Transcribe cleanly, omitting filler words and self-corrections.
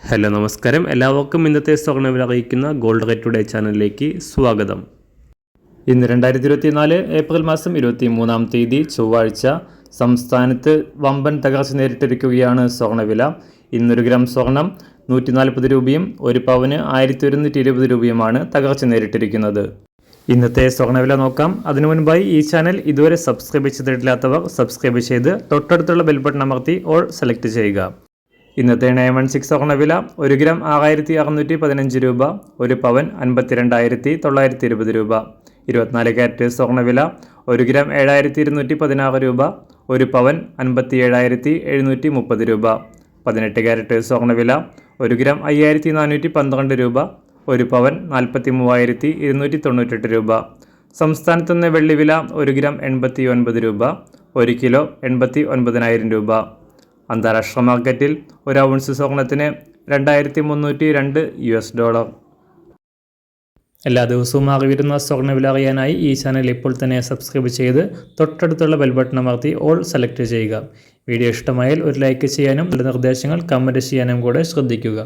Hello നമസ്കാരം, എല്ലാവർക്കും ഇന്നത്തെ സ്വർണ്ണവില അറിയിക്കുന്ന ഗോൾഡ് റേറ്റ് ടുഡേ ചാനലിലേക്ക് സ്വാഗതം. ഇന്ന് 2024 ഏപ്രിൽ മാസം 23-ാം തീയതി ചൊവ്വാഴ്ച. സംസ്ഥാനത്ത് വമ്പൻ തകർച്ച നേരിട്ടിരിക്കുകയാണ് സ്വർണ്ണവില. ഇന്നൊരു ഗ്രാം സ്വർണം 140 രൂപയും ഒരു പവന് 1120 രൂപയുമാണ് തകർച്ച നേരിട്ടിരിക്കുന്നത്. ഇന്നത്തെ സ്വർണ്ണവില നോക്കാം. അതിനു മുൻപായി ഈ ചാനൽ ഇതുവരെ സബ്സ്ക്രൈബ് ചെയ്തിട്ടില്ലാത്തവർ സബ്സ്ക്രൈബ് ചെയ്ത് തൊട്ടടുത്തുള്ള ബെൽ ബട്ടൺ അമർത്തി ഓൾ സെലക്ട് ചെയ്യുക. ഇന്നത്തെ 916 സ്വർണ്ണവില 1 ഗ്രാം 6615 രൂപ, ഒരു പവൻ 52,920 രൂപ. 24 ക്യാരറ്റ് സ്വർണ്ണവില 1 ഗ്രാം 7216 രൂപ, ഒരു പവൻ 57,730 രൂപ. 18 ക്യാരറ്റ് സ്വർണ്ണവില 1 ഗ്രാം 5412 രൂപ, ഒരു പവൻ 43,298 രൂപ. സംസ്ഥാനത്തുനിന്ന് വെള്ളിവില 1 ഗ്രാം 89 രൂപ, 1 കിലോ 89,000 രൂപ. അന്താരാഷ്ട്ര മാർക്കറ്റിൽ ഒരു ഔൺസ് സ്വർണത്തിന് $2,302. എല്ലാ ദിവസവും അറിവിരുന്ന സ്വർണ്ണവില അറിയാനായി ഈ ചാനൽ ഇപ്പോൾ തന്നെ സബ്സ്ക്രൈബ് ചെയ്ത് തൊട്ടടുത്തുള്ള ബെൽ ബട്ടൺ അമർത്തി ഓൾ സെലക്ട് ചെയ്യുക. വീഡിയോ ഇഷ്ടമായാൽ ഒരു ലൈക്ക് ചെയ്യാനും നല്ല നിർദ്ദേശങ്ങൾ കമൻറ്റ് ചെയ്യാനും കൂടെ ശ്രദ്ധിക്കുക.